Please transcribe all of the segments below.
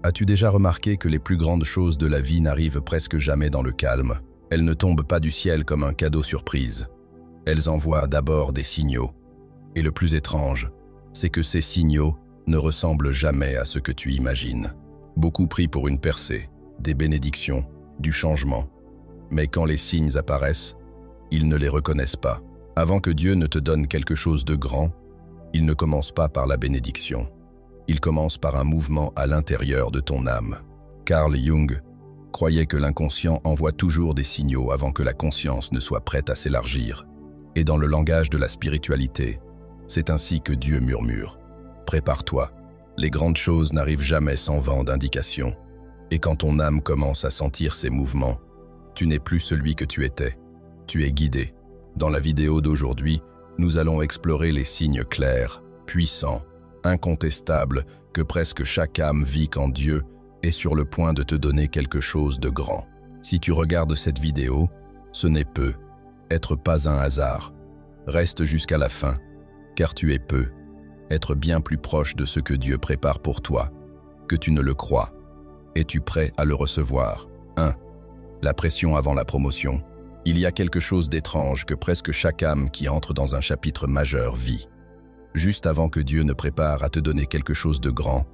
As-tu déjà remarqué que les plus grandes choses de la vie n'arrivent presque jamais dans le calme? Elles ne tombent pas du ciel comme un cadeau surprise. Elles envoient d'abord des signaux. Et le plus étrange, c'est que ces signaux ne ressemblent jamais à ce que tu imagines. Beaucoup prient pour une percée, des bénédictions, du changement. Mais quand les signes apparaissent, ils ne les reconnaissent pas. Avant que Dieu ne te donne quelque chose de grand, il ne commence pas par la bénédiction. Il commence par un mouvement à l'intérieur de ton âme. Carl Jung croyait que l'inconscient envoie toujours des signaux avant que la conscience ne soit prête à s'élargir. Et dans le langage de la spiritualité, c'est ainsi que Dieu murmure. Prépare-toi, les grandes choses n'arrivent jamais sans vent d'indication. Et quand ton âme commence à sentir ces mouvements, tu n'es plus celui que tu étais, tu es guidé. Dans la vidéo d'aujourd'hui, nous allons explorer les signes clairs, puissants, incontestables que presque chaque âme vit quand Dieu est sur le point de te donner quelque chose de grand. Si tu regardes cette vidéo, ce n'est être pas un hasard. Reste jusqu'à la fin, car tu es être bien plus proche de ce que Dieu prépare pour toi, que tu ne le crois. Es-tu prêt à le recevoir? 1. La pression avant la promotion. Il y a quelque chose d'étrange que presque chaque âme qui entre dans un chapitre majeur vit. Juste avant que Dieu ne prépare à te donner quelque chose de grand,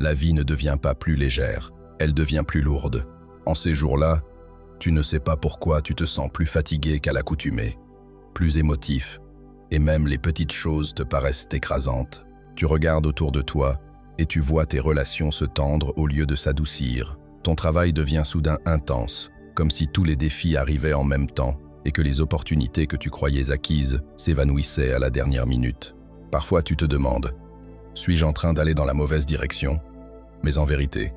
la vie ne devient pas plus légère, elle devient plus lourde. En ces jours-là, tu ne sais pas pourquoi tu te sens plus fatigué qu'à l'accoutumée, plus émotif, et même les petites choses te paraissent écrasantes. Tu regardes autour de toi et tu vois tes relations se tendre au lieu de s'adoucir. Ton travail devient soudain intense, comme si tous les défis arrivaient en même temps et que les opportunités que tu croyais acquises s'évanouissaient à la dernière minute. Parfois tu te demandes, suis-je en train d'aller dans la mauvaise direction? Mais en vérité,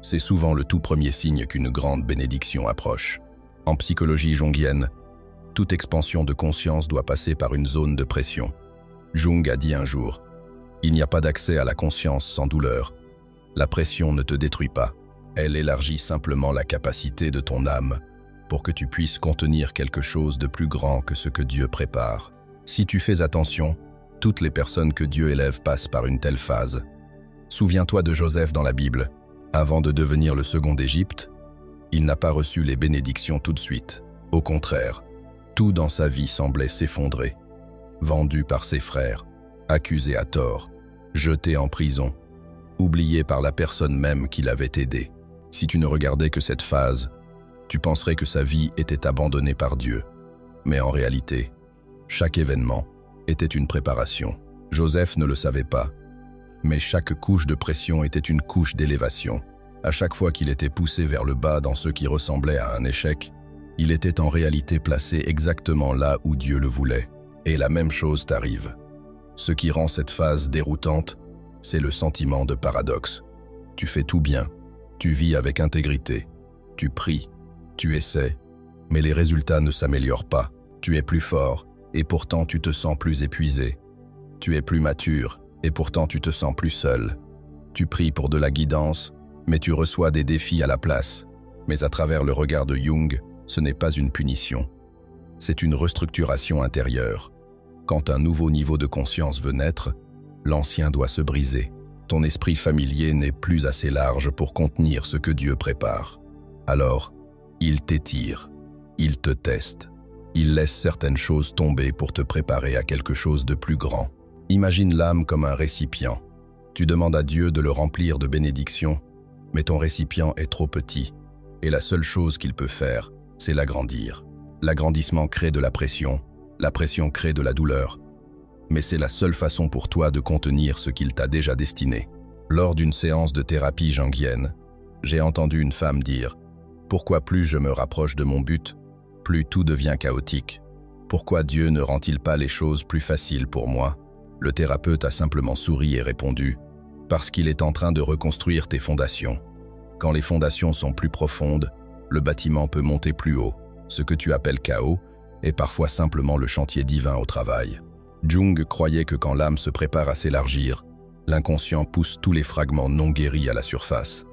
c'est souvent le tout premier signe qu'une grande bénédiction approche. En psychologie jungienne, toute expansion de conscience doit passer par une zone de pression. Jung a dit un jour, « Il n'y a pas d'accès à la conscience sans douleur. La pression ne te détruit pas. Elle élargit simplement la capacité de ton âme pour que tu puisses contenir quelque chose de plus grand que ce que Dieu prépare. Si tu fais attention, toutes les personnes que Dieu élève passent par une telle phase. Souviens-toi de Joseph dans la Bible. Avant de devenir le second d'Égypte, il n'a pas reçu les bénédictions tout de suite. Au contraire, tout dans sa vie semblait s'effondrer. Vendu par ses frères, accusé à tort, jeté en prison, oublié par la personne même qui l'avait aidé. Si tu ne regardais que cette phase, tu penserais que sa vie était abandonnée par Dieu. Mais en réalité, chaque événement était une préparation. Joseph ne le savait pas, mais chaque couche de pression était une couche d'élévation. À chaque fois qu'il était poussé vers le bas dans ce qui ressemblait à un échec, il était en réalité placé exactement là où Dieu le voulait. Et la même chose t'arrive. Ce qui rend cette phase déroutante, c'est le sentiment de paradoxe. Tu fais tout bien, tu vis avec intégrité, tu pries, tu essaies, mais les résultats ne s'améliorent pas. Tu es plus fort, et pourtant tu te sens plus épuisé. Tu es plus mature, et pourtant tu te sens plus seul. Tu pries pour de la guidance, mais tu reçois des défis à la place. Mais à travers le regard de Jung, ce n'est pas une punition. C'est une restructuration intérieure. Quand un nouveau niveau de conscience veut naître, l'ancien doit se briser. Ton esprit familier n'est plus assez large pour contenir ce que Dieu prépare. Alors, il t'étire, il te teste. Il laisse certaines choses tomber pour te préparer à quelque chose de plus grand. Imagine l'âme comme un récipient. Tu demandes à Dieu de le remplir de bénédictions, mais ton récipient est trop petit, et la seule chose qu'il peut faire, c'est l'agrandir. L'agrandissement crée de la pression crée de la douleur, mais c'est la seule façon pour toi de contenir ce qu'il t'a déjà destiné. Lors d'une séance de thérapie jungienne, j'ai entendu une femme dire « Pourquoi plus je me rapproche de mon but, plus tout devient chaotique. Pourquoi Dieu ne rend-il pas les choses plus faciles pour moi ?» Le thérapeute a simplement souri et répondu « Parce qu'il est en train de reconstruire tes fondations. Quand les fondations sont plus profondes, le bâtiment peut monter plus haut. Ce que tu appelles chaos est parfois simplement le chantier divin au travail. » Jung croyait que quand l'âme se prépare à s'élargir, l'inconscient pousse tous les fragments non guéris à la surface.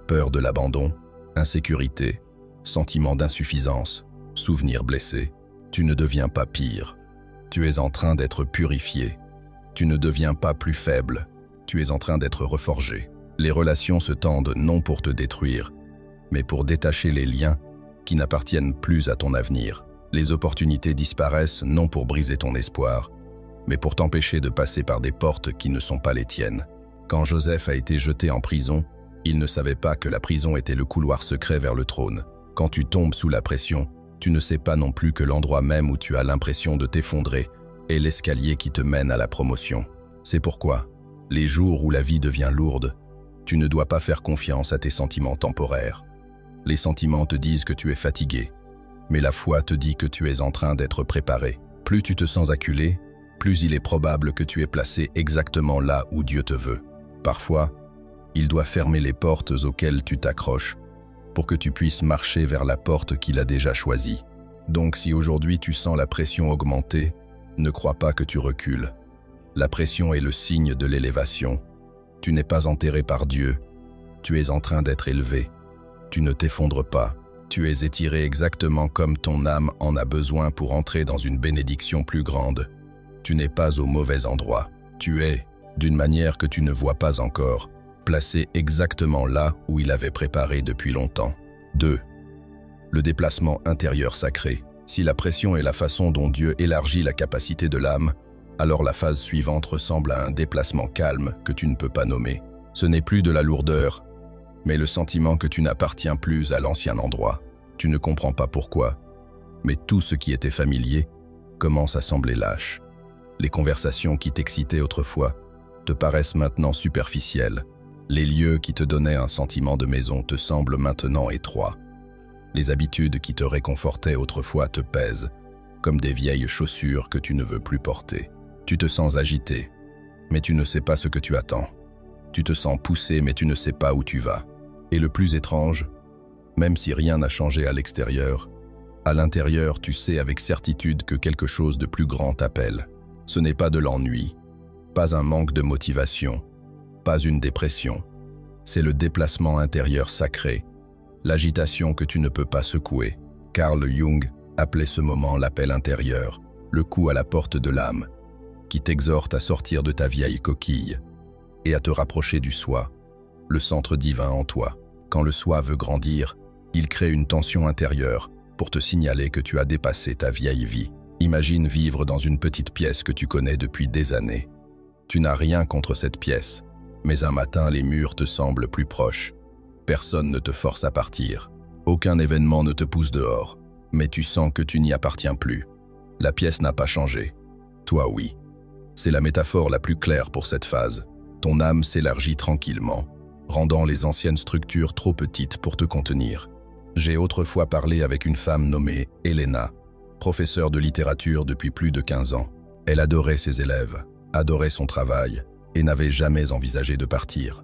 Peur de l'abandon, insécurité, sentiment d'insuffisance, souvenirs blessés. Tu ne deviens pas pire. Tu es en train d'être purifié. Tu ne deviens pas plus faible. Tu es en train d'être reforgé. Les relations se tendent non pour te détruire, mais pour détacher les liens qui n'appartiennent plus à ton avenir. Les opportunités disparaissent non pour briser ton espoir, mais pour t'empêcher de passer par des portes qui ne sont pas les tiennes. Quand Joseph a été jeté en prison, il ne savait pas que la prison était le couloir secret vers le trône. Quand tu tombes sous la pression, tu ne sais pas non plus que l'endroit même où tu as l'impression de t'effondrer est l'escalier qui te mène à la promotion. C'est pourquoi, les jours où la vie devient lourde, tu ne dois pas faire confiance à tes sentiments temporaires. Les sentiments te disent que tu es fatigué, mais la foi te dit que tu es en train d'être préparé. Plus tu te sens acculé, plus il est probable que tu es placé exactement là où Dieu te veut. Parfois, il doit fermer les portes auxquelles tu t'accroches pour que tu puisses marcher vers la porte qu'il a déjà choisie. Donc si aujourd'hui tu sens la pression augmenter, ne crois pas que tu recules. La pression est le signe de l'élévation. Tu n'es pas enterré par Dieu, tu es en train d'être élevé. Tu ne t'effondres pas, tu es étiré exactement comme ton âme en a besoin pour entrer dans une bénédiction plus grande. Tu n'es pas au mauvais endroit, tu es, d'une manière que tu ne vois pas encore, placé exactement là où il avait préparé depuis longtemps. 2. Le déplacement intérieur sacré. Si la pression est la façon dont Dieu élargit la capacité de l'âme, alors la phase suivante ressemble à un déplacement calme que tu ne peux pas nommer. Ce n'est plus de la lourdeur, mais le sentiment que tu n'appartiens plus à l'ancien endroit. Tu ne comprends pas pourquoi, mais tout ce qui était familier commence à sembler lâche. Les conversations qui t'excitaient autrefois te paraissent maintenant superficielles. Les lieux qui te donnaient un sentiment de maison te semblent maintenant étroits. Les habitudes qui te réconfortaient autrefois te pèsent, comme des vieilles chaussures que tu ne veux plus porter. Tu te sens agité, mais tu ne sais pas ce que tu attends. Tu te sens poussé, mais tu ne sais pas où tu vas. Et le plus étrange, même si rien n'a changé à l'extérieur, à l'intérieur, tu sais avec certitude que quelque chose de plus grand t'appelle. Ce n'est pas de l'ennui, pas un manque de motivation, pas une dépression. C'est le déplacement intérieur sacré, l'agitation que tu ne peux pas secouer. Carl Jung appelait ce moment l'appel intérieur, le coup à la porte de l'âme, qui t'exhorte à sortir de ta vieille coquille et à te rapprocher du soi, le centre divin en toi. Quand le soi veut grandir, il crée une tension intérieure pour te signaler que tu as dépassé ta vieille vie. Imagine vivre dans une petite pièce que tu connais depuis des années. Tu n'as rien contre cette pièce, mais un matin les murs te semblent plus proches. Personne ne te force à partir. Aucun événement ne te pousse dehors, mais tu sens que tu n'y appartiens plus. La pièce n'a pas changé. Toi, oui. C'est la métaphore la plus claire pour cette phase. Ton âme s'élargit tranquillement, rendant les anciennes structures trop petites pour te contenir. J'ai autrefois parlé avec une femme nommée Elena, professeure de littérature depuis plus de 15 ans. Elle adorait ses élèves, adorait son travail et n'avait jamais envisagé de partir.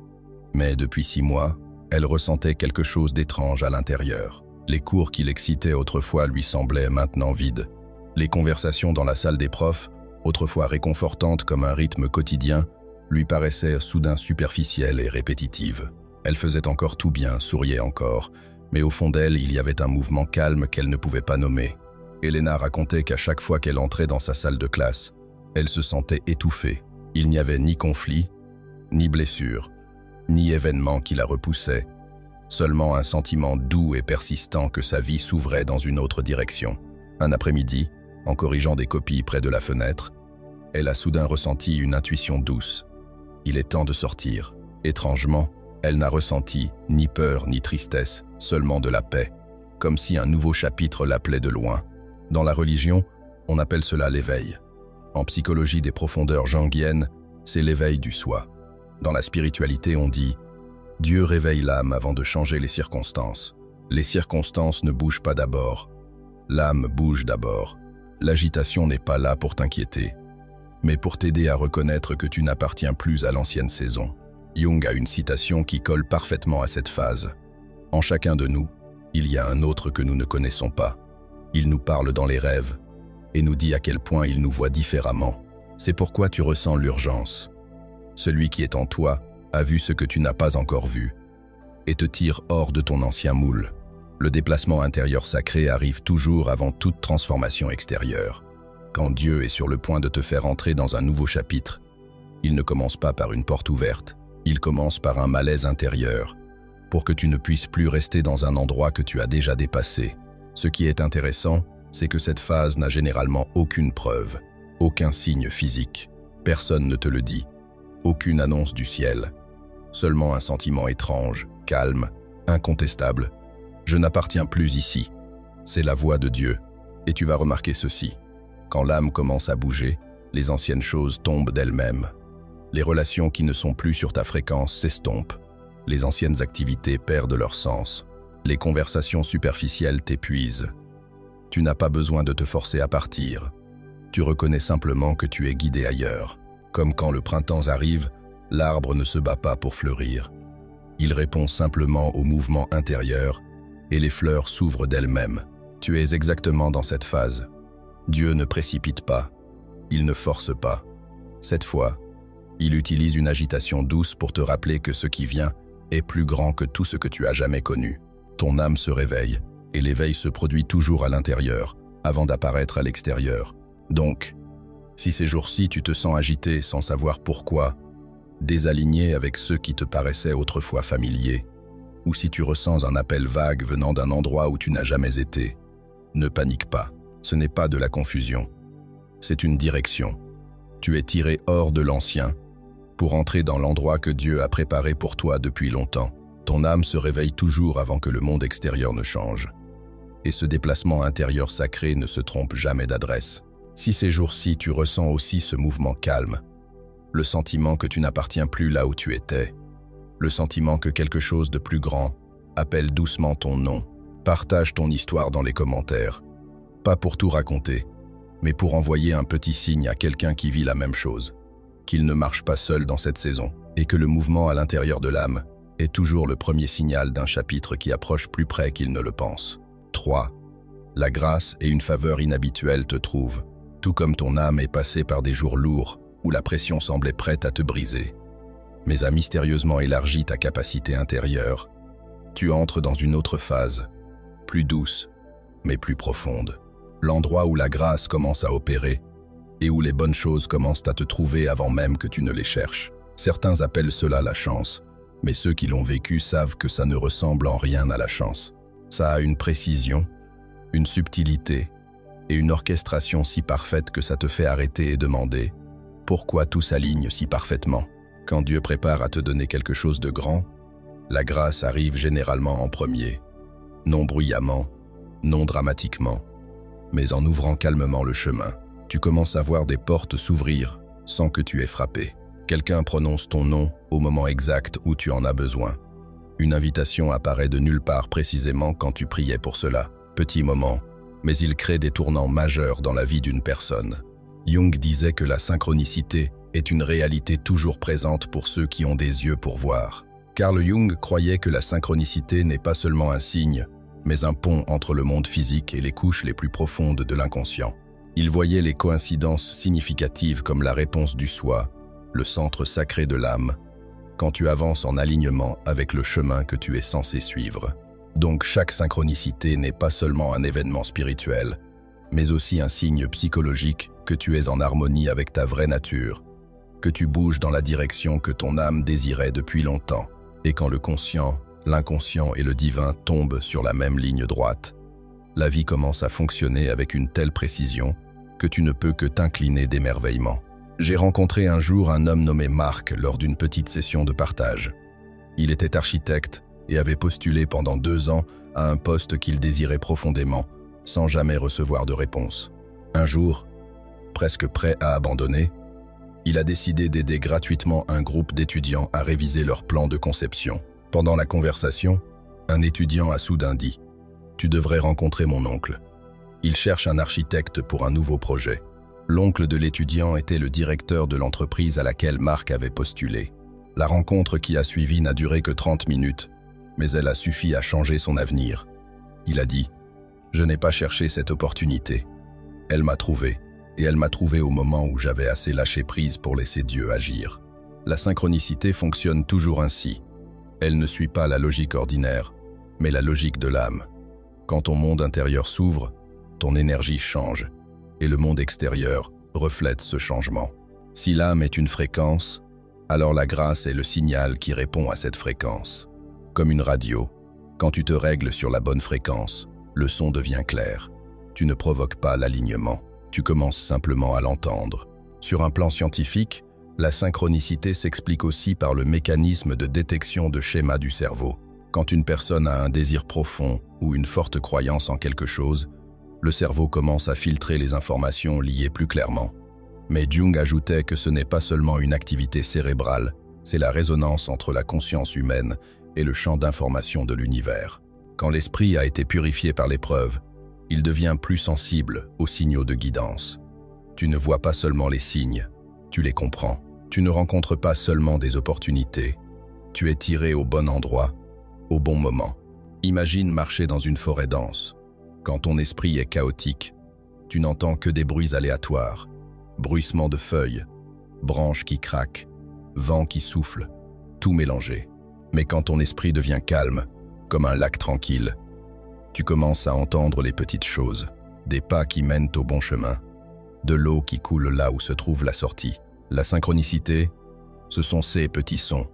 Mais depuis 6 mois, elle ressentait quelque chose d'étrange à l'intérieur. Les cours qui l'excitaient autrefois lui semblaient maintenant vides. Les conversations dans la salle des profs, autrefois réconfortantes comme un rythme quotidien, lui paraissaient soudain superficielles et répétitives. Elle faisait encore tout bien, souriait encore, mais au fond d'elle, il y avait un mouvement calme qu'elle ne pouvait pas nommer. Elena racontait qu'à chaque fois qu'elle entrait dans sa salle de classe, elle se sentait étouffée. Il n'y avait ni conflit, ni blessure, ni événement qui la repoussait, seulement un sentiment doux et persistant que sa vie s'ouvrait dans une autre direction. Un après-midi, en corrigeant des copies près de la fenêtre, elle a soudain ressenti une intuition douce. Il est temps de sortir. Étrangement, elle n'a ressenti ni peur ni tristesse, seulement de la paix, comme si un nouveau chapitre l'appelait de loin. Dans la religion, on appelle cela l'éveil. En psychologie des profondeurs jungiennes, c'est l'éveil du soi. Dans la spiritualité, on dit « Dieu réveille l'âme avant de changer les circonstances ». Les circonstances ne bougent pas d'abord. L'âme bouge d'abord. L'agitation n'est pas là pour t'inquiéter, mais pour t'aider à reconnaître que tu n'appartiens plus à l'ancienne saison. Jung a une citation qui colle parfaitement à cette phase. « En chacun de nous, il y a un autre que nous ne connaissons pas. Il nous parle dans les rêves et nous dit à quel point il nous voit différemment. C'est pourquoi tu ressens l'urgence. Celui qui est en toi a vu ce que tu n'as pas encore vu et te tire hors de ton ancien moule. Le déplacement intérieur sacré arrive toujours avant toute transformation extérieure. Quand Dieu est sur le point de te faire entrer dans un nouveau chapitre, il ne commence pas par une porte ouverte, Il commence par un malaise intérieur, pour que tu ne puisses plus rester dans un endroit que tu as déjà dépassé. Ce qui est intéressant, c'est que cette phase n'a généralement aucune preuve, aucun signe physique. Personne ne te le dit, aucune annonce du ciel. Seulement un sentiment étrange, calme, incontestable. Je n'appartiens plus ici. C'est la voix de Dieu. Et tu vas remarquer ceci. Quand l'âme commence à bouger, les anciennes choses tombent d'elles-mêmes. Les relations qui ne sont plus sur ta fréquence s'estompent. Les anciennes activités perdent leur sens. Les conversations superficielles t'épuisent. Tu n'as pas besoin de te forcer à partir. Tu reconnais simplement que tu es guidé ailleurs. Comme quand le printemps arrive, l'arbre ne se bat pas pour fleurir. Il répond simplement au mouvement intérieur et les fleurs s'ouvrent d'elles-mêmes. Tu es exactement dans cette phase. Dieu ne précipite pas. Il ne force pas. Cette fois, il utilise une agitation douce pour te rappeler que ce qui vient est plus grand que tout ce que tu as jamais connu. Ton âme se réveille, et l'éveil se produit toujours à l'intérieur, avant d'apparaître à l'extérieur. Donc, si ces jours-ci tu te sens agité sans savoir pourquoi, désaligné avec ceux qui te paraissaient autrefois familiers, ou si tu ressens un appel vague venant d'un endroit où tu n'as jamais été, ne panique pas. Ce n'est pas de la confusion. C'est une direction. Tu es tiré hors de l'ancien, pour entrer dans l'endroit que Dieu a préparé pour toi depuis longtemps. Ton âme se réveille toujours avant que le monde extérieur ne change. Et ce déplacement intérieur sacré ne se trompe jamais d'adresse. Si ces jours-ci tu ressens aussi ce mouvement calme, le sentiment que tu n'appartiens plus là où tu étais, le sentiment que quelque chose de plus grand appelle doucement ton nom, partage ton histoire dans les commentaires. Pas pour tout raconter, mais pour envoyer un petit signe à quelqu'un qui vit la même chose. Qu'il ne marche pas seul dans cette saison, et que le mouvement à l'intérieur de l'âme est toujours le premier signal d'un chapitre qui approche plus près qu'il ne le pense. 3. La grâce et une faveur inhabituelle te trouvent, tout comme ton âme est passée par des jours lourds où la pression semblait prête à te briser, mais a mystérieusement élargi ta capacité intérieure. Tu entres dans une autre phase, plus douce, mais plus profonde. L'endroit où la grâce commence à opérer et où les bonnes choses commencent à te trouver avant même que tu ne les cherches. Certains appellent cela la chance, mais ceux qui l'ont vécu savent que ça ne ressemble en rien à la chance. Ça a une précision, une subtilité et une orchestration si parfaite que ça te fait arrêter et demander pourquoi tout s'aligne si parfaitement. Quand Dieu prépare à te donner quelque chose de grand, la grâce arrive généralement en premier, non bruyamment, non dramatiquement, mais en ouvrant calmement le chemin. Tu commences à voir des portes s'ouvrir sans que tu aies frappé. Quelqu'un prononce ton nom au moment exact où tu en as besoin. Une invitation apparaît de nulle part précisément quand tu priais pour cela. Petit moment, mais il crée des tournants majeurs dans la vie d'une personne. Jung disait que la synchronicité est une réalité toujours présente pour ceux qui ont des yeux pour voir. Carl Jung croyait que la synchronicité n'est pas seulement un signe, mais un pont entre le monde physique et les couches les plus profondes de l'inconscient. Il voyait les coïncidences significatives comme la réponse du soi, le centre sacré de l'âme, quand tu avances en alignement avec le chemin que tu es censé suivre. Donc chaque synchronicité n'est pas seulement un événement spirituel, mais aussi un signe psychologique que tu es en harmonie avec ta vraie nature, que tu bouges dans la direction que ton âme désirait depuis longtemps. Et quand le conscient, l'inconscient et le divin tombent sur la même ligne droite, la vie commence à fonctionner avec une telle précision que tu ne peux que t'incliner d'émerveillement. J'ai rencontré un jour un homme nommé Marc lors d'une petite session de partage. Il était architecte et avait postulé pendant 2 ans à un poste qu'il désirait profondément, sans jamais recevoir de réponse. Un jour, presque prêt à abandonner, il a décidé d'aider gratuitement un groupe d'étudiants à réviser leur plan de conception. Pendant la conversation, un étudiant a soudain dit « Tu devrais rencontrer mon oncle. Il cherche un architecte pour un nouveau projet. » L'oncle de l'étudiant était le directeur de l'entreprise à laquelle Marc avait postulé. La rencontre qui a suivi n'a duré que 30 minutes, mais elle a suffi à changer son avenir. Il a dit « Je n'ai pas cherché cette opportunité. Elle m'a trouvé, et elle m'a trouvé au moment où j'avais assez lâché prise pour laisser Dieu agir. » La synchronicité fonctionne toujours ainsi. Elle ne suit pas la logique ordinaire, mais la logique de l'âme. Quand ton monde intérieur s'ouvre, ton énergie change, et le monde extérieur reflète ce changement. Si l'âme est une fréquence, Alors la grâce est le signal qui répond à cette fréquence. Comme une radio, quand tu te règles sur la bonne fréquence, le son devient clair. Tu ne provoques pas l'alignement, tu commences simplement à l'entendre. Sur un plan scientifique, la synchronicité s'explique aussi par le mécanisme de détection de schémas du cerveau. Quand une personne a un désir profond ou une forte croyance en quelque chose, le cerveau commence à filtrer les informations liées plus clairement. Mais Jung ajoutait que ce n'est pas seulement une activité cérébrale, c'est la résonance entre la conscience humaine et le champ d'information de l'univers. Quand l'esprit a été purifié par l'épreuve, il devient plus sensible aux signaux de guidance. Tu ne vois pas seulement les signes, tu les comprends. Tu ne rencontres pas seulement des opportunités, tu es tiré au bon endroit, au bon moment. Imagine marcher dans une forêt dense. Quand ton esprit est chaotique, tu n'entends que des bruits aléatoires, bruissements de feuilles, branches qui craquent, vent qui souffle, tout mélangé. Mais quand ton esprit devient calme, comme un lac tranquille, tu commences à entendre les petites choses, des pas qui mènent au bon chemin, de l'eau qui coule là où se trouve la sortie. La synchronicité, ce sont ces petits sons,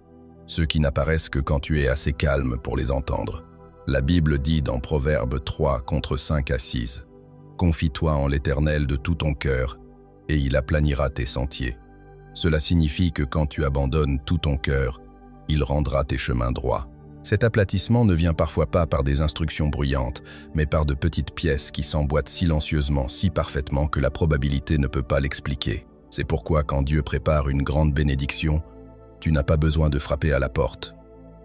ceux qui n'apparaissent que quand tu es assez calme pour les entendre. La Bible dit dans Proverbe 3, contre 5 à 6, « Confie-toi en l'Éternel de tout ton cœur, et il aplanira tes sentiers. » Cela signifie que quand tu abandonnes tout ton cœur, il rendra tes chemins droits. Cet aplatissement ne vient parfois pas par des instructions bruyantes, mais par de petites pièces qui s'emboîtent silencieusement si parfaitement que la probabilité ne peut pas l'expliquer. C'est pourquoi quand Dieu prépare une grande bénédiction, tu n'as pas besoin de frapper à la porte.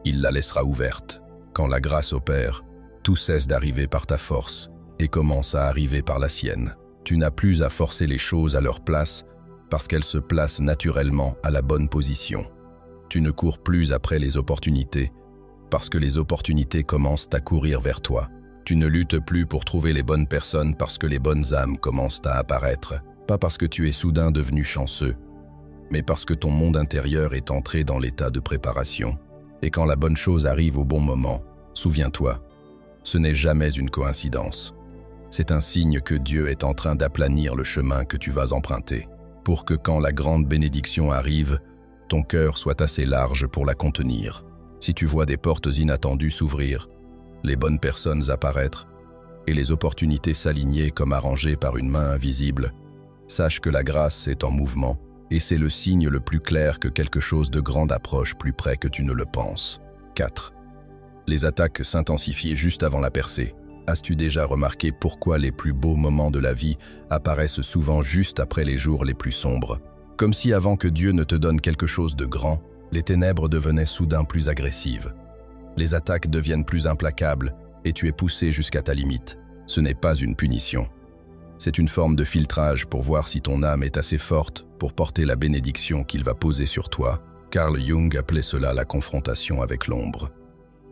Il la laissera ouverte. Quand la grâce opère, tout cesse d'arriver par ta force et commence à arriver par la sienne. Tu n'as plus à forcer les choses à leur place parce qu'elles se placent naturellement à la bonne position. Tu ne cours plus après les opportunités parce que les opportunités commencent à courir vers toi. Tu ne luttes plus pour trouver les bonnes personnes parce que les bonnes âmes commencent à apparaître. Pas parce que tu es soudain devenu chanceux, mais parce que ton monde intérieur est entré dans l'état de préparation. Et quand la bonne chose arrive au bon moment, souviens-toi, ce n'est jamais une coïncidence. C'est un signe que Dieu est en train d'aplanir le chemin que tu vas emprunter, pour que quand la grande bénédiction arrive, ton cœur soit assez large pour la contenir. Si tu vois des portes inattendues s'ouvrir, les bonnes personnes apparaître, et les opportunités s'aligner comme arrangées par une main invisible, sache que la grâce est en mouvement, et c'est le signe le plus clair que quelque chose de grand approche plus près que tu ne le penses. 4. Les attaques s'intensifient juste avant la percée. As-tu déjà remarqué pourquoi les plus beaux moments de la vie apparaissent souvent juste après les jours les plus sombres? Comme si avant que Dieu ne te donne quelque chose de grand, les ténèbres devenaient soudain plus agressives. Les attaques deviennent plus implacables et tu es poussé jusqu'à ta limite. Ce n'est pas une punition. C'est une forme de filtrage pour voir si ton âme est assez forte pour porter la bénédiction qu'il va poser sur toi. Carl Jung appelait cela la confrontation avec l'ombre.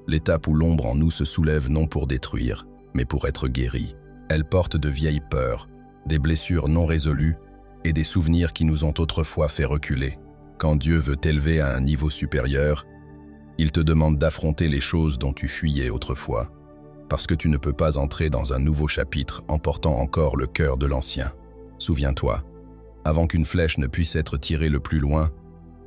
L'étape où l'ombre en nous se soulève non pour détruire, mais pour être guérie. Elle porte de vieilles peurs, des blessures non résolues et des souvenirs qui nous ont autrefois fait reculer. Quand Dieu veut t'élever à un niveau supérieur, il te demande d'affronter les choses dont tu fuyais autrefois. Parce que tu ne peux pas entrer dans un nouveau chapitre en portant encore le cœur de l'ancien. Souviens-toi, avant qu'une flèche ne puisse être tirée le plus loin,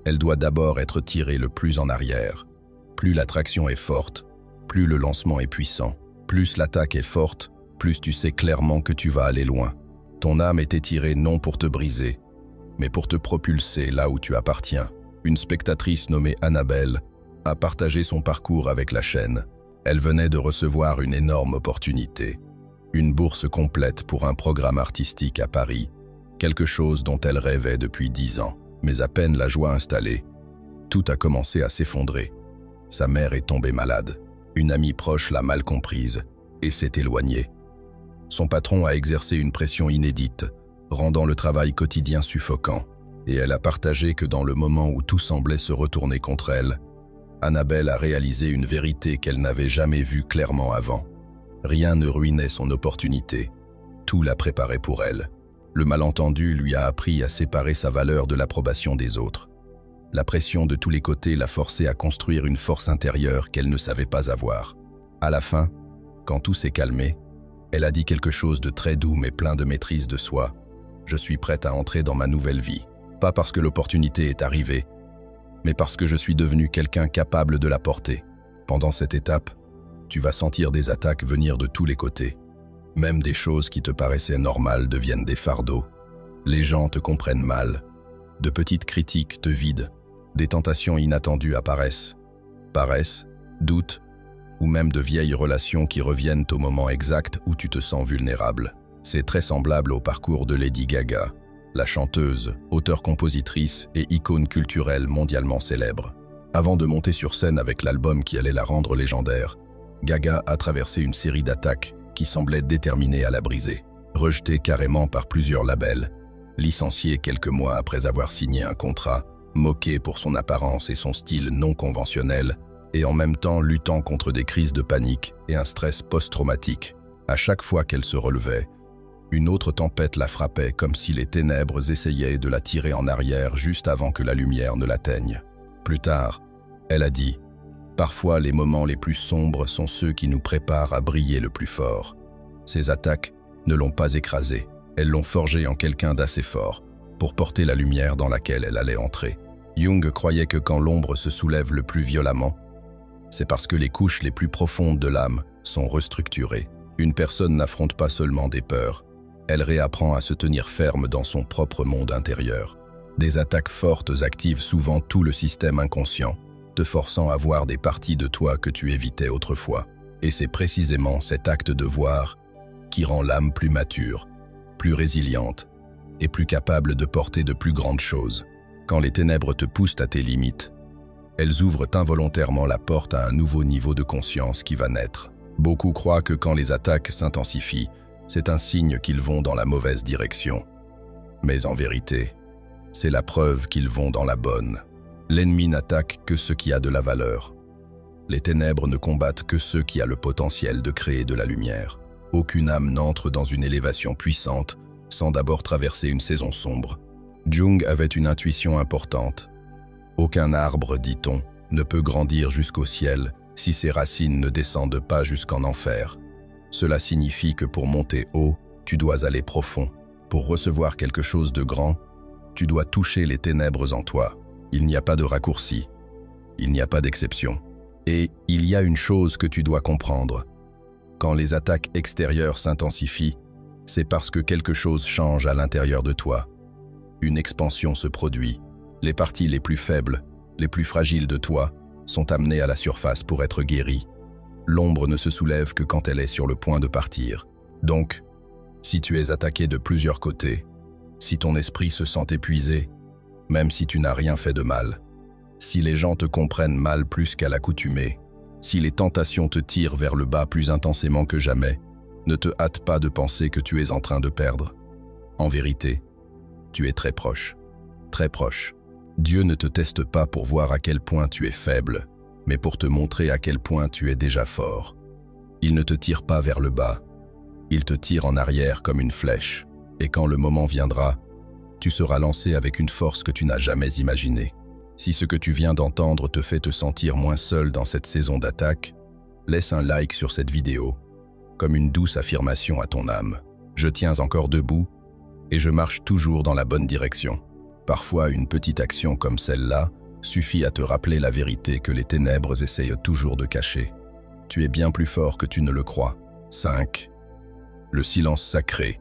elle doit d'abord être tirée le plus en arrière. Plus l'attraction est forte, plus le lancement est puissant. Plus l'attaque est forte, plus tu sais clairement que tu vas aller loin. Ton âme est étirée non pour te briser, mais pour te propulser là où tu appartiens. Une spectatrice nommée Annabelle a partagé son parcours avec la chaîne. Elle venait de recevoir une énorme opportunité, une bourse complète pour un programme artistique à Paris, quelque chose dont elle rêvait depuis 10 ans. Mais à peine la joie installée, tout a commencé à s'effondrer. Sa mère est tombée malade. Une amie proche l'a mal comprise et s'est éloignée. Son patron a exercé une pression inédite, rendant le travail quotidien suffocant. Et elle a partagé que dans le moment où tout semblait se retourner contre elle, Annabelle a réalisé une vérité qu'elle n'avait jamais vue clairement avant. Rien ne ruinait son opportunité. Tout l'a préparé pour elle. Le malentendu lui a appris à séparer sa valeur de l'approbation des autres. La pression de tous les côtés l'a forcée à construire une force intérieure qu'elle ne savait pas avoir. À la fin, quand tout s'est calmé, elle a dit quelque chose de très doux mais plein de maîtrise de soi. « Je suis prête à entrer dans ma nouvelle vie. Pas parce que l'opportunité est arrivée, mais parce que je suis devenu quelqu'un capable de la porter. Pendant cette étape, tu vas sentir des attaques venir de tous les côtés. Même des choses qui te paraissaient normales deviennent des fardeaux. Les gens te comprennent mal. De petites critiques te vident. Des tentations inattendues apparaissent. Paresse, doute, ou même de vieilles relations qui reviennent au moment exact où tu te sens vulnérable. C'est très semblable au parcours de Lady Gaga, la chanteuse, auteure-compositrice et icône culturelle mondialement célèbre. Avant de monter sur scène avec l'album qui allait la rendre légendaire, Gaga a traversé une série d'attaques qui semblaient déterminées à la briser. Rejetée carrément par plusieurs labels, licenciée quelques mois après avoir signé un contrat, moquée pour son apparence et son style non conventionnel, et en même temps luttant contre des crises de panique et un stress post-traumatique. À chaque fois qu'elle se relevait, une autre tempête la frappait comme si les ténèbres essayaient de la tirer en arrière juste avant que la lumière ne l'atteigne. Plus tard, elle a dit « Parfois, les moments les plus sombres sont ceux qui nous préparent à briller le plus fort. » Ces attaques ne l'ont pas écrasée, elles l'ont forgée en quelqu'un d'assez fort pour porter la lumière dans laquelle elle allait entrer. Jung croyait que quand l'ombre se soulève le plus violemment, c'est parce que les couches les plus profondes de l'âme sont restructurées. Une personne n'affronte pas seulement des peurs, elle réapprend à se tenir ferme dans son propre monde intérieur. Des attaques fortes activent souvent tout le système inconscient, te forçant à voir des parties de toi que tu évitais autrefois. Et c'est précisément cet acte de voir qui rend l'âme plus mature, plus résiliente et plus capable de porter de plus grandes choses. Quand les ténèbres te poussent à tes limites, elles ouvrent involontairement la porte à un nouveau niveau de conscience qui va naître. Beaucoup croient que quand les attaques s'intensifient, c'est un signe qu'ils vont dans la mauvaise direction. Mais en vérité, c'est la preuve qu'ils vont dans la bonne. L'ennemi n'attaque que ce qui a de la valeur. Les ténèbres ne combattent que ceux qui ont le potentiel de créer de la lumière. Aucune âme n'entre dans une élévation puissante sans d'abord traverser une saison sombre. Jung avait une intuition importante. Aucun arbre, dit-on, ne peut grandir jusqu'au ciel si ses racines ne descendent pas jusqu'en enfer. Cela signifie que pour monter haut, tu dois aller profond. Pour recevoir quelque chose de grand, tu dois toucher les ténèbres en toi. Il n'y a pas de raccourci, il n'y a pas d'exception. Et il y a une chose que tu dois comprendre. Quand les attaques extérieures s'intensifient, c'est parce que quelque chose change à l'intérieur de toi. Une expansion se produit. Les parties les plus faibles, les plus fragiles de toi, sont amenées à la surface pour être guéries. L'ombre ne se soulève que quand elle est sur le point de partir. Donc, si tu es attaqué de plusieurs côtés, si ton esprit se sent épuisé, même si tu n'as rien fait de mal, si les gens te comprennent mal plus qu'à l'accoutumée, si les tentations te tirent vers le bas plus intensément que jamais, ne te hâte pas de penser que tu es en train de perdre. En vérité, tu es très proche. Très proche. Dieu ne te teste pas pour voir à quel point tu es faible, mais pour te montrer à quel point tu es déjà fort. Il ne te tire pas vers le bas, il te tire en arrière comme une flèche, et quand le moment viendra, tu seras lancé avec une force que tu n'as jamais imaginée. Si ce que tu viens d'entendre te fait te sentir moins seul dans cette saison d'attaque, laisse un like sur cette vidéo, comme une douce affirmation à ton âme. Je tiens encore debout, et je marche toujours dans la bonne direction. Parfois, une petite action comme celle-là suffit à te rappeler la vérité que les ténèbres essayent toujours de cacher. Tu es bien plus fort que tu ne le crois. 5. Le silence sacré.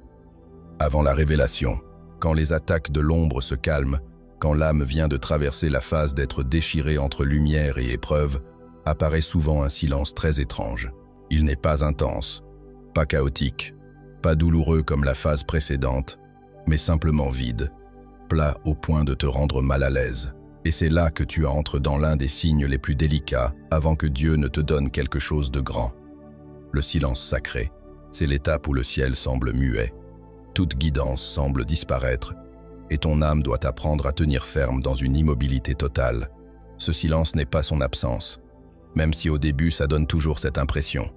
Avant la révélation, quand les attaques de l'ombre se calment, quand l'âme vient de traverser la phase d'être déchirée entre lumière et épreuve, apparaît souvent un silence très étrange. Il n'est pas intense, pas chaotique, pas douloureux comme la phase précédente, mais simplement vide, plat au point de te rendre mal à l'aise. Et c'est là que tu entres dans l'un des signes les plus délicats avant que Dieu ne te donne quelque chose de grand. Le silence sacré, c'est l'étape où le ciel semble muet, toute guidance semble disparaître, et ton âme doit apprendre à tenir ferme dans une immobilité totale. Ce silence n'est pas son absence, même si au début ça donne toujours cette impression.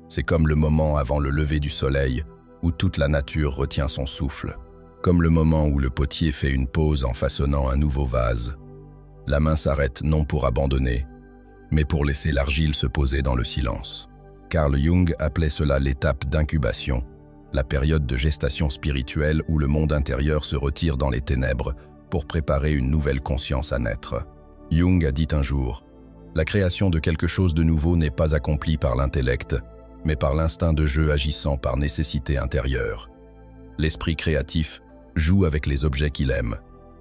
C'est comme le moment avant le lever du soleil, où toute la nature retient son souffle, comme le moment où le potier fait une pause en façonnant un nouveau vase. La main s'arrête non pour abandonner, mais pour laisser l'argile se poser dans le silence. Carl Jung appelait cela l'étape d'incubation, la période de gestation spirituelle où le monde intérieur se retire dans les ténèbres pour préparer une nouvelle conscience à naître. Jung a dit un jour, « La création de quelque chose de nouveau n'est pas accomplie par l'intellect, mais par l'instinct de jeu agissant par nécessité intérieure. » L'esprit créatif joue avec les objets qu'il aime.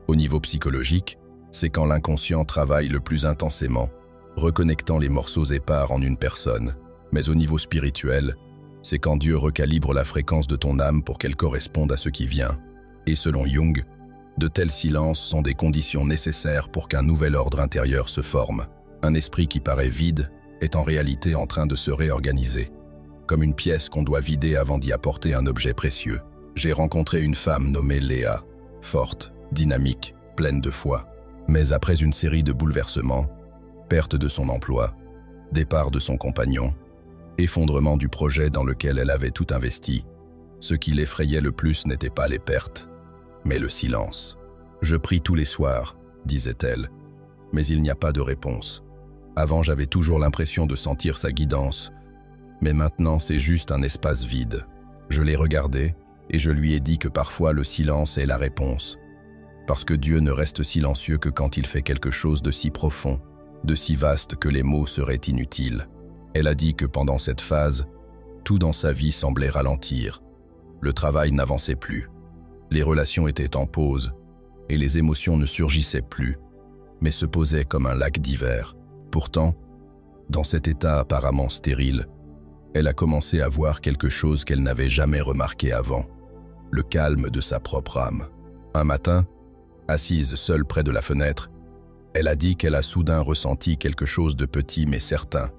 Au niveau psychologique, c'est quand l'inconscient travaille le plus intensément, reconnectant les morceaux épars en une personne. Mais au niveau spirituel, c'est quand Dieu recalibre la fréquence de ton âme pour qu'elle corresponde à ce qui vient. Et selon Jung, de tels silences sont des conditions nécessaires pour qu'un nouvel ordre intérieur se forme. Un esprit qui paraît vide est en réalité en train de se réorganiser, comme une pièce qu'on doit vider avant d'y apporter un objet précieux. J'ai rencontré une femme nommée Léa, forte, dynamique, pleine de foi. Mais après une série de bouleversements, perte de son emploi, départ de son compagnon, effondrement du projet dans lequel elle avait tout investi, ce qui l'effrayait le plus n'était pas les pertes, mais le silence. « Je prie tous les soirs », disait-elle, mais il n'y a pas de réponse. Avant, j'avais toujours l'impression de sentir sa guidance, mais maintenant c'est juste un espace vide. Je l'ai regardé et je lui ai dit que parfois le silence est la réponse. Parce que Dieu ne reste silencieux que quand il fait quelque chose de si profond, de si vaste que les mots seraient inutiles. Elle a dit que pendant cette phase, tout dans sa vie semblait ralentir. Le travail n'avançait plus. Les relations étaient en pause et les émotions ne surgissaient plus, mais se posaient comme un lac d'hiver. Pourtant, dans cet état apparemment stérile, elle a commencé à voir quelque chose qu'elle n'avait jamais remarqué avant, le calme de sa propre âme. Un matin, assise seule près de la fenêtre, elle a dit qu'elle a soudain ressenti quelque chose de petit mais certain.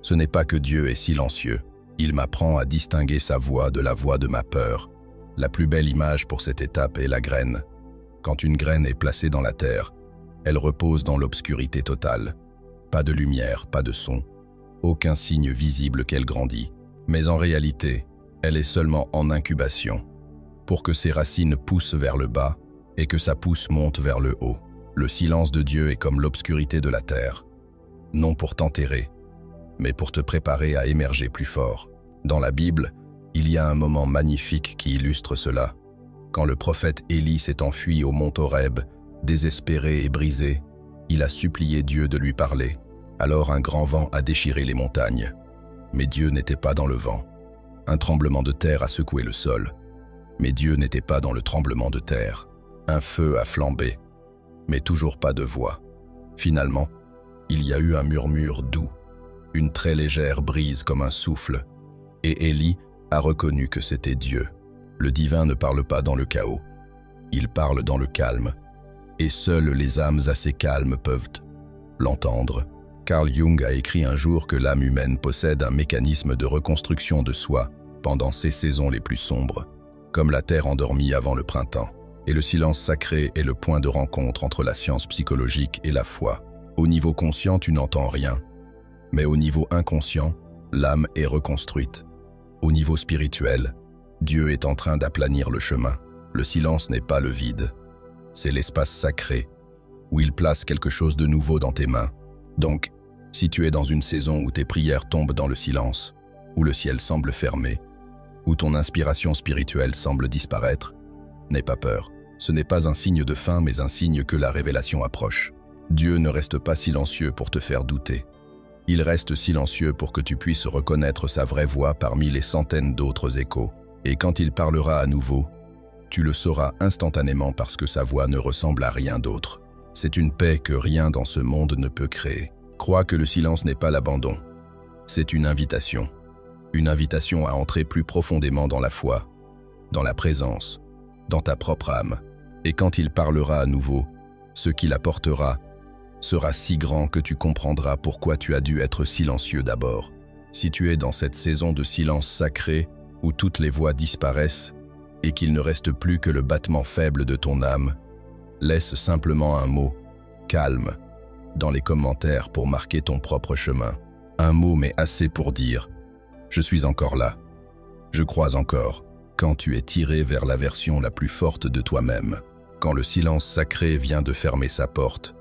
Ce n'est pas que Dieu est silencieux, il m'apprend à distinguer sa voix de la voix de ma peur. La plus belle image pour cette étape est la graine. Quand une graine est placée dans la terre, elle repose dans l'obscurité totale. Pas de lumière, pas de son, aucun signe visible qu'elle grandit. Mais en réalité, elle est seulement en incubation, pour que ses racines poussent vers le bas et que sa pousse monte vers le haut. Le silence de Dieu est comme l'obscurité de la terre, non pour t'enterrer, mais pour te préparer à émerger plus fort. Dans la Bible, il y a un moment magnifique qui illustre cela. Quand le prophète Élie s'est enfui au mont Horeb, désespéré et brisé, il a supplié Dieu de lui parler. Alors un grand vent a déchiré les montagnes. Mais Dieu n'était pas dans le vent. Un tremblement de terre a secoué le sol. Mais Dieu n'était pas dans le tremblement de terre. Un feu a flambé, mais toujours pas de voix. Finalement, il y a eu un murmure doux, une très légère brise comme un souffle, et Élie a reconnu que c'était Dieu. Le divin ne parle pas dans le chaos, il parle dans le calme, et seules les âmes assez calmes peuvent l'entendre. Carl Jung a écrit un jour que l'âme humaine possède un mécanisme de reconstruction de soi pendant ses saisons les plus sombres, comme la terre endormie avant le printemps. Et le silence sacré est le point de rencontre entre la science psychologique et la foi. Au niveau conscient, tu n'entends rien, mais au niveau inconscient, l'âme est reconstruite. Au niveau spirituel, Dieu est en train d'aplanir le chemin. Le silence n'est pas le vide, c'est l'espace sacré, où il place quelque chose de nouveau dans tes mains. Donc, si tu es dans une saison où tes prières tombent dans le silence, où le ciel semble fermé, où ton inspiration spirituelle semble disparaître, n'aie pas peur. Ce n'est pas un signe de fin, mais un signe que la révélation approche. Dieu ne reste pas silencieux pour te faire douter. Il reste silencieux pour que tu puisses reconnaître sa vraie voix parmi les centaines d'autres échos. Et quand il parlera à nouveau, tu le sauras instantanément parce que sa voix ne ressemble à rien d'autre. C'est une paix que rien dans ce monde ne peut créer. Crois que le silence n'est pas l'abandon. C'est une invitation. Une invitation à entrer plus profondément dans la foi, dans la présence, dans ta propre âme. Et quand il parlera à nouveau, ce qu'il apportera sera si grand que tu comprendras pourquoi tu as dû être silencieux d'abord. Si tu es dans cette saison de silence sacré où toutes les voix disparaissent et qu'il ne reste plus que le battement faible de ton âme, laisse simplement un mot, calme, dans les commentaires pour marquer ton propre chemin. Un mot mais assez pour dire « Je suis encore là, je crois encore ». Quand tu es tiré vers la version la plus forte de toi-même, quand le silence sacré vient de fermer sa porte,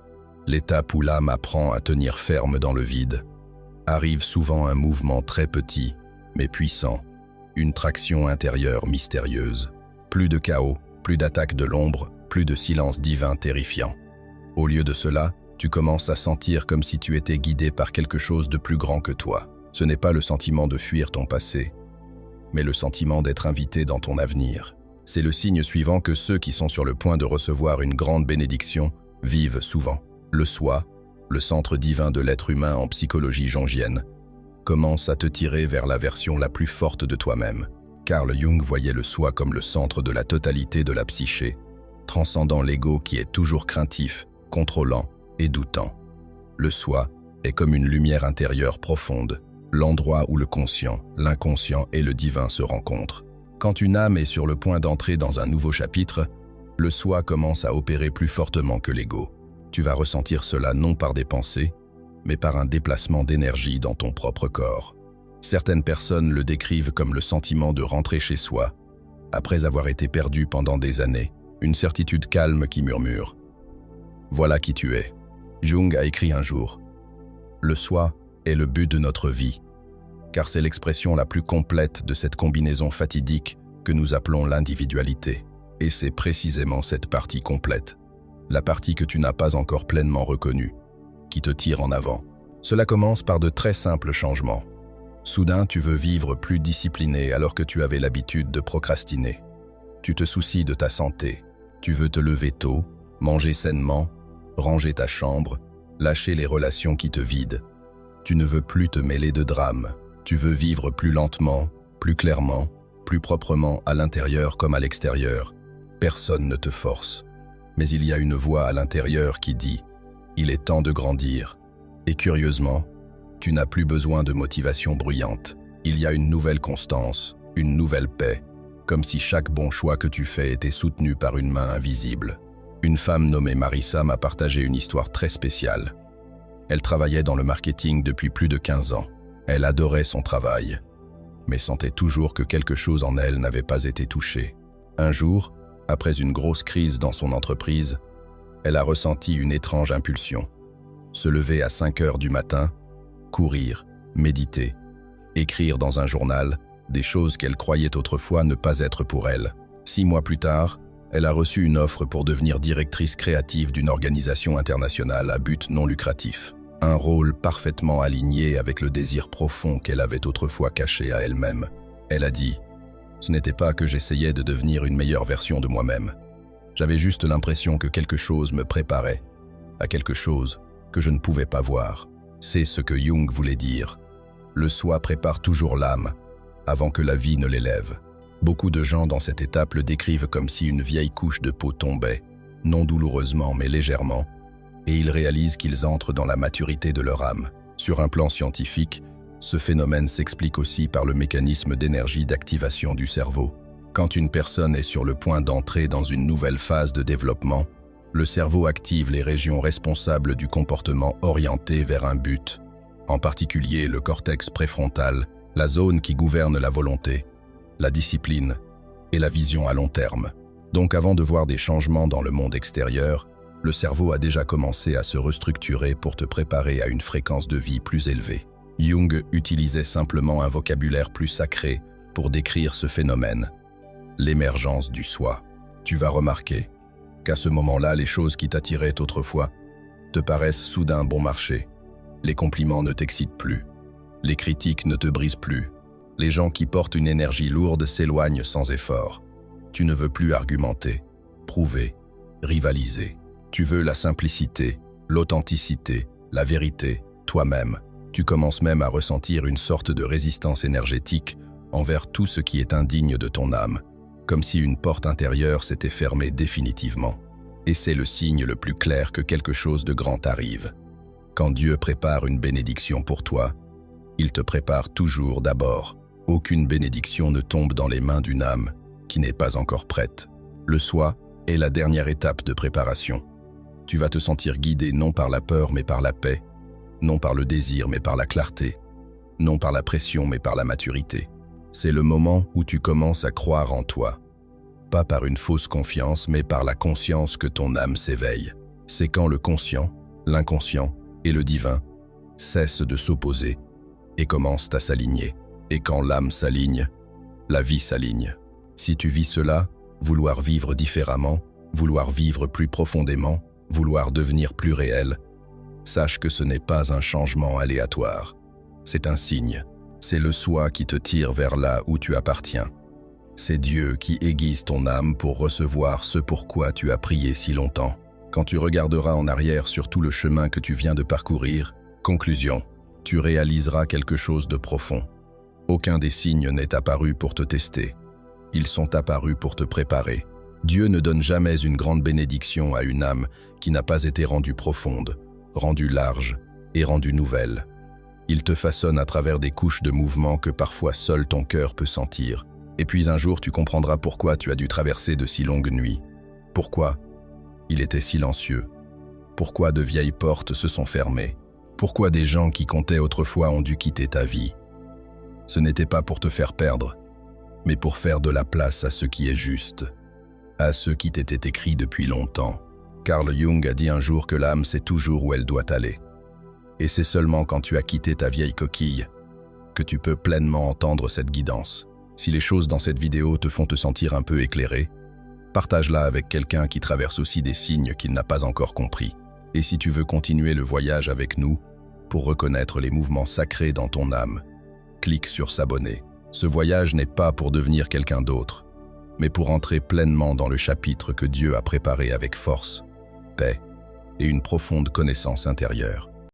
l'étape où l'âme apprend à tenir ferme dans le vide, arrive souvent un mouvement très petit, mais puissant, une traction intérieure mystérieuse. Plus de chaos, plus d'attaque de l'ombre, plus de silence divin terrifiant. Au lieu de cela, Tu commences à sentir comme si tu étais guidé par quelque chose de plus grand que toi. Ce n'est pas le sentiment de fuir ton passé, mais le sentiment d'être invité dans ton avenir. C'est le signe suivant que ceux qui sont sur le point de recevoir une grande bénédiction vivent souvent. Le soi, le centre divin de l'être humain en psychologie jungienne, commence à te tirer vers la version la plus forte de toi-même. Carl Jung voyait le soi comme le centre de la totalité de la psyché, transcendant l'ego qui est toujours craintif, contrôlant et doutant. Le soi est comme une lumière intérieure profonde, l'endroit où le conscient, l'inconscient et le divin se rencontrent. Quand une âme est sur le point d'entrer dans un nouveau chapitre, le soi commence à opérer plus fortement que l'ego. Tu vas ressentir cela non par des pensées, mais par un déplacement d'énergie dans ton propre corps. Certaines personnes le décrivent comme le sentiment de rentrer chez soi, après avoir été perdu pendant des années, une certitude calme qui murmure « Voilà qui tu es ». Jung a écrit un jour « Le soi est le but de notre vie, car c'est l'expression la plus complète de cette combinaison fatidique que nous appelons l'individualité. Et c'est précisément cette partie complète, la partie que tu n'as pas encore pleinement reconnue, qui te tire en avant. Cela commence par de très simples changements. Soudain, tu veux vivre plus discipliné alors que tu avais l'habitude de procrastiner. Tu te soucies de ta santé. Tu veux te lever tôt, manger sainement, ranger ta chambre, lâcher les relations qui te vident. Tu ne veux plus te mêler de drames. Tu veux vivre plus lentement, plus clairement, plus proprement à l'intérieur comme à l'extérieur. Personne ne te force. Mais il y a une voix à l'intérieur qui dit « Il est temps de grandir ». Et curieusement, tu n'as plus besoin de motivation bruyante. Il y a une nouvelle constance, une nouvelle paix, comme si chaque bon choix que tu fais était soutenu par une main invisible. Une femme nommée Marissa m'a partagé une histoire très spéciale. Elle travaillait dans le marketing depuis plus de 15 ans. Elle adorait son travail, mais sentait toujours que quelque chose en elle n'avait pas été touché. Un jour, après une grosse crise dans son entreprise, elle a ressenti une étrange impulsion. Se lever à 5 heures du matin, courir, méditer, écrire dans un journal des choses qu'elle croyait autrefois ne pas être pour elle. 6 mois plus tard, elle a reçu une offre pour devenir directrice créative d'une organisation internationale à but non lucratif. Un rôle parfaitement aligné avec le désir profond qu'elle avait autrefois caché à elle-même. Elle a dit « Ce n'était pas que j'essayais de devenir une meilleure version de moi-même. J'avais juste l'impression que quelque chose me préparait à quelque chose que je ne pouvais pas voir. » C'est ce que Jung voulait dire. Le soi prépare toujours l'âme avant que la vie ne l'élève. Beaucoup de gens dans cette étape le décrivent comme si une vieille couche de peau tombait, non douloureusement mais légèrement, et ils réalisent qu'ils entrent dans la maturité de leur âme. Sur un plan scientifique, ce phénomène s'explique aussi par le mécanisme d'énergie d'activation du cerveau. Quand une personne est sur le point d'entrer dans une nouvelle phase de développement, le cerveau active les régions responsables du comportement orienté vers un but, en particulier le cortex préfrontal, la zone qui gouverne la volonté, la discipline et la vision à long terme. Donc avant de voir des changements dans le monde extérieur, le cerveau a déjà commencé à se restructurer pour te préparer à une fréquence de vie plus élevée. Jung utilisait simplement un vocabulaire plus sacré pour décrire ce phénomène, l'émergence du soi. Tu vas remarquer qu'à ce moment-là, les choses qui t'attiraient autrefois te paraissent soudain bon marché. Les compliments ne t'excitent plus. Les critiques ne te brisent plus. Les gens qui portent une énergie lourde s'éloignent sans effort. Tu ne veux plus argumenter, prouver, rivaliser. Tu veux la simplicité, l'authenticité, la vérité, toi-même. Tu commences même à ressentir une sorte de résistance énergétique envers tout ce qui est indigne de ton âme, comme si une porte intérieure s'était fermée définitivement. Et c'est le signe le plus clair que quelque chose de grand arrive. Quand Dieu prépare une bénédiction pour toi, il te prépare toujours d'abord. Aucune bénédiction ne tombe dans les mains d'une âme qui n'est pas encore prête. Le soi est la dernière étape de préparation. Tu vas te sentir guidé non par la peur mais par la paix, non par le désir mais par la clarté, non par la pression mais par la maturité. C'est le moment où tu commences à croire en toi, pas par une fausse confiance mais par la conscience que ton âme s'éveille. C'est quand le conscient, l'inconscient et le divin cessent de s'opposer et commencent à s'aligner. Et quand l'âme s'aligne, la vie s'aligne. Si tu vis cela, vouloir vivre différemment, vouloir vivre plus profondément, vouloir devenir plus réel, sache que ce n'est pas un changement aléatoire. C'est un signe. C'est le soi qui te tire vers là où tu appartiens. C'est Dieu qui aiguise ton âme pour recevoir ce pourquoi tu as prié si longtemps. Quand tu regarderas en arrière sur tout le chemin que tu viens de parcourir, conclusion, tu réaliseras quelque chose de profond. Aucun des signes n'est apparu pour te tester. Ils sont apparus pour te préparer. Dieu ne donne jamais une grande bénédiction à une âme qui n'a pas été rendue profonde, rendue large et rendue nouvelle. Il te façonne à travers des couches de mouvements que parfois seul ton cœur peut sentir. Et puis un jour tu comprendras pourquoi tu as dû traverser de si longues nuits. Pourquoi il était silencieux. Pourquoi de vieilles portes se sont fermées. Pourquoi des gens qui comptaient autrefois ont dû quitter ta vie. Ce n'était pas pour te faire perdre, mais pour faire de la place à ce qui est juste, à ce qui t'était écrit depuis longtemps. Carl Jung a dit un jour que l'âme sait toujours où elle doit aller. Et c'est seulement quand tu as quitté ta vieille coquille que tu peux pleinement entendre cette guidance. Si les choses dans cette vidéo te font te sentir un peu éclairé, partage-la avec quelqu'un qui traverse aussi des signes qu'il n'a pas encore compris. Et si tu veux continuer le voyage avec nous, pour reconnaître les mouvements sacrés dans ton âme, clique sur s'abonner. Ce voyage n'est pas pour devenir quelqu'un d'autre, mais pour entrer pleinement dans le chapitre que Dieu a préparé avec force, paix et une profonde connaissance intérieure.